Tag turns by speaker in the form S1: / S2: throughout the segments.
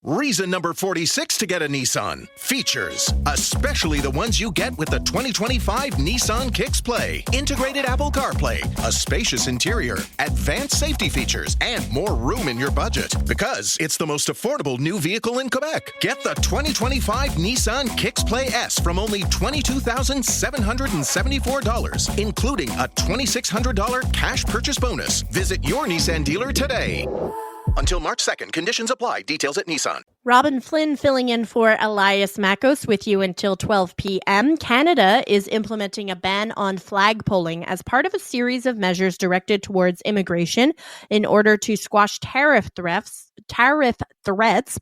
S1: Reason number 46 to get a Nissan. Features, especially the ones you get with the 2025 Nissan Kicks Play. Integrated Apple CarPlay, a spacious interior, advanced safety features, and more room in your budget. Because it's the most affordable new vehicle in Quebec. Get the 2025 Nissan Kicks Play S from only $22,774, including a $2,600 cash purchase bonus. Visit your Nissan dealer today. Until March 2nd, conditions apply. Details at Nissan.
S2: Robin Flynn filling in for Elias Makos with you until 12 p.m. Canada is implementing a ban on flagpoling as part of a series of measures directed towards immigration in order to squash tariff threats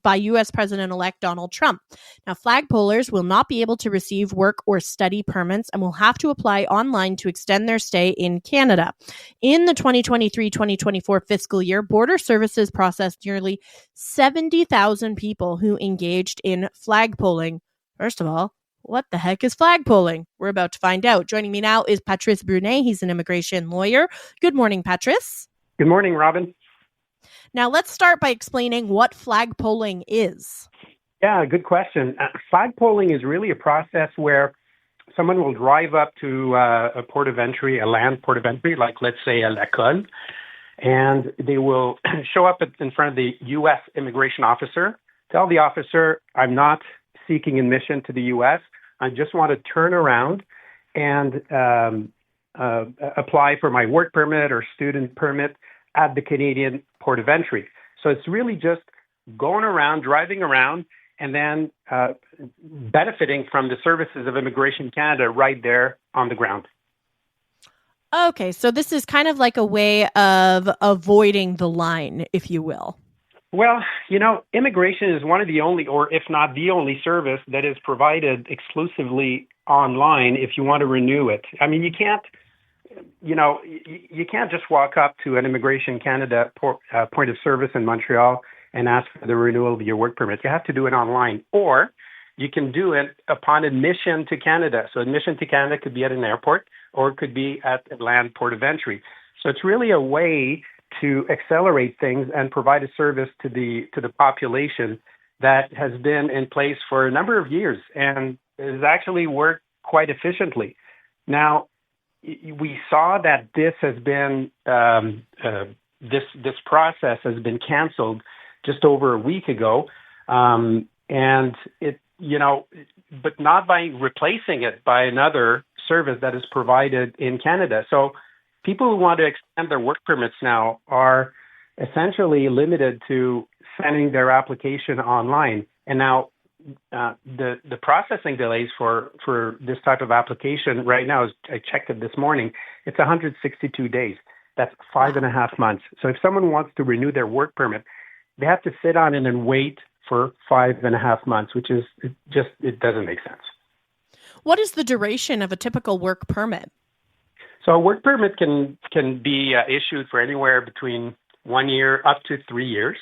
S2: by U.S. President-elect Donald Trump. Now, flagpolers will not be able to receive work or study permits and will have to apply online to extend their stay in Canada. In the 2023-2024 fiscal year, Border Services processed nearly 70,000 people who engaged in flagpoling. First of all, what the heck is flagpoling? We're about to find out. Joining me now is Patrice Brunet. He's an immigration lawyer. Good morning, Patrice.
S3: Good morning, Robin.
S2: Now, let's start by explaining what flagpoling is.
S3: Yeah, good question. Flagpoling is really a process where someone will drive up to a port of entry, a land port of entry, like let's say a Lacolle, and they will show up in front of the U.S. immigration officer, tell the officer, I'm not seeking admission to the U.S., I just want to turn around and apply for my work permit or student permit at the Canadian port of entry. So it's really just going around, driving around, and then benefiting from the services of Immigration Canada right there on the ground.
S2: Okay, so this is kind of like a way of avoiding the line, if you will.
S3: Well, immigration is one of the only, or if not the only service that is provided exclusively online if you want to renew it. I mean, you can't just walk up to an Immigration Canada point of service in Montreal and ask for the renewal of your work permit. You have to do it online, or you can do it upon admission to Canada. So admission to Canada could be at an airport, or it could be at a land port of entry. So it's really a way to accelerate things and provide a service to the population that has been in place for a number of years and has actually worked quite efficiently. Now, we saw that this has been this process has been canceled just over a week ago, and it but not by replacing it by another service that is provided in Canada. So people who want to extend their work permits now are essentially limited to sending their application online. And now the processing delays for this type of application right now, I checked it this morning, it's 162 days. That's 5.5 months. So if someone wants to renew their work permit, they have to sit on it and wait for 5.5 months, which is it doesn't make sense.
S2: What is the duration of a typical work permit?
S3: So a work permit can be issued for anywhere between 1 year up to 3 years.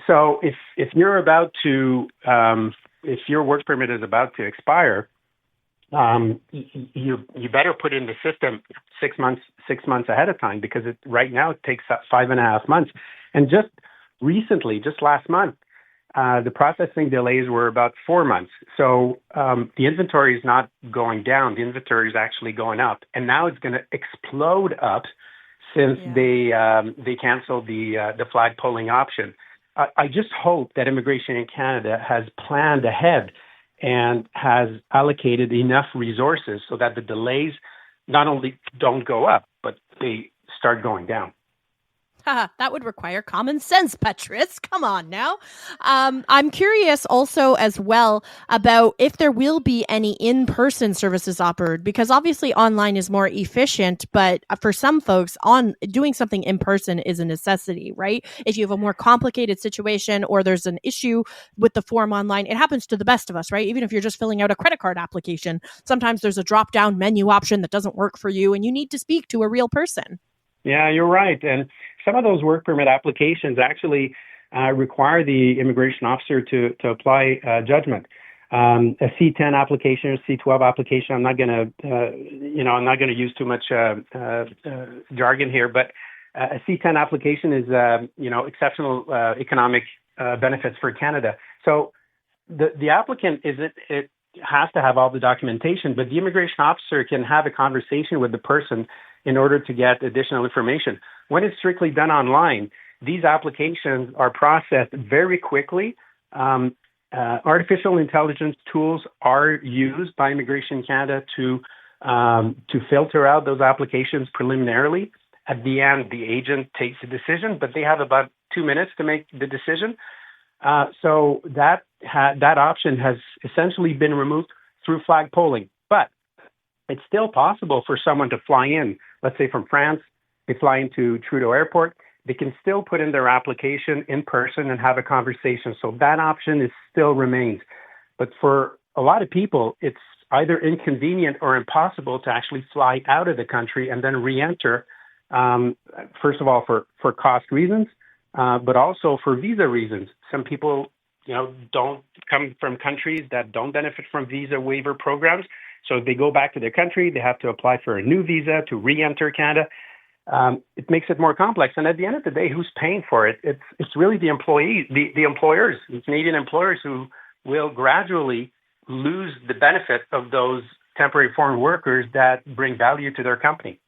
S3: So if you're about to if your work permit is about to expire, you better put in the system 6 months ahead of time, because right now it takes up 5.5 months. And just recently, just last month, the processing delays were about 4 months. So the inventory is not going down. The inventory is actually going up. And now it's going to explode up since they canceled the flagpoling option. I just hope that Immigration in Canada has planned ahead and has allocated enough resources so that the delays not only don't go up, but they start going down.
S2: That would require common sense, Patrice. Come on now. I'm curious also as well about if there will be any in-person services offered, because obviously online is more efficient, but for some folks, doing something in person is a necessity, right? If you have a more complicated situation or there's an issue with the form online, it happens to the best of us, right? Even if you're just filling out a credit card application, sometimes there's a drop-down menu option that doesn't work for you and you need to speak to a real person.
S3: Yeah, you're right. And some of those work permit applications actually require the immigration officer to apply judgment. A C-10 application or C-12 application, I'm not going to use too much jargon here, but a C-10 application is exceptional economic benefits for Canada. So the applicant it has to have all the documentation, but the immigration officer can have a conversation with the person in order to get additional information. When it's strictly done online, these applications are processed very quickly. Artificial intelligence tools are used by Immigration Canada to filter out those applications preliminarily. At the end, the agent takes a decision, but they have about 2 minutes to make the decision. So that option has essentially been removed through flagpoling. But it's still possible for someone to fly in, let's say from France, they fly into Trudeau Airport, they can still put in their application in person and have a conversation. So that option still remains. But for a lot of people, it's either inconvenient or impossible to actually fly out of the country and then re-enter, first of all, for cost reasons, but also for visa reasons. Some people, don't come from countries that don't benefit from visa waiver programs. So if they go back to their country, they have to apply for a new visa to re-enter Canada. It makes it more complex. And at the end of the day, who's paying for it? It's really the employees, the employers, the Canadian employers who will gradually lose the benefit of those temporary foreign workers that bring value to their company.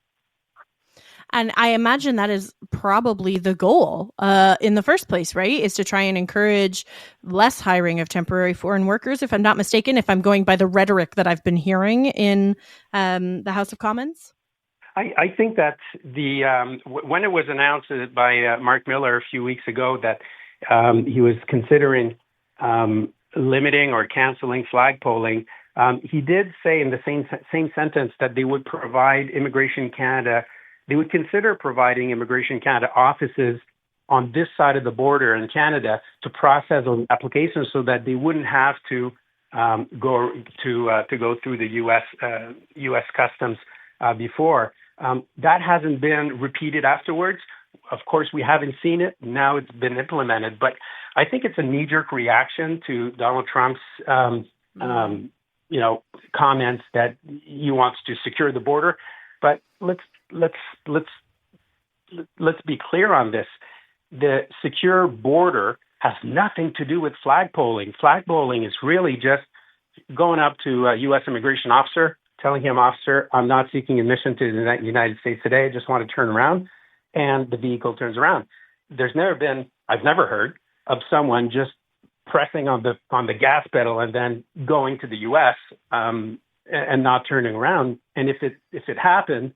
S2: And I imagine that is probably the goal in the first place, right? Is to try and encourage less hiring of temporary foreign workers, if I'm not mistaken, if I'm going by the rhetoric that I've been hearing in the House of Commons.
S3: I think that when it was announced by Mark Miller a few weeks ago that he was considering limiting or canceling flagpoling, he did say in the same sentence that they would provide Immigration Canada, they would consider providing Immigration Canada offices on this side of the border in Canada to process those applications so that they wouldn't have to go through the U.S. customs before. That hasn't been repeated afterwards. Of course, we haven't seen it. Now it's been implemented. But I think it's a knee-jerk reaction to Donald Trump's, comments that he wants to secure the border. But let's be clear on this. The secure border has nothing to do with flagpoling. Flagpoling is really just going up to a U.S. immigration officer, telling him, officer, I'm not seeking admission to the United States today. I just want to turn around. And the vehicle turns around. I've never heard of someone just pressing on the gas pedal and then going to the U.S. And not turning around. And if it happened,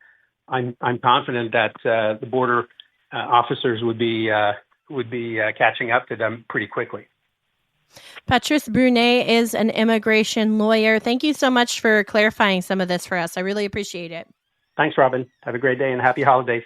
S3: I'm confident that the border officers would be catching up to them pretty quickly.
S2: Patrice Brunet is an immigration lawyer. Thank you so much for clarifying some of this for us. I really appreciate it.
S3: Thanks, Robin. Have a great day and happy holidays.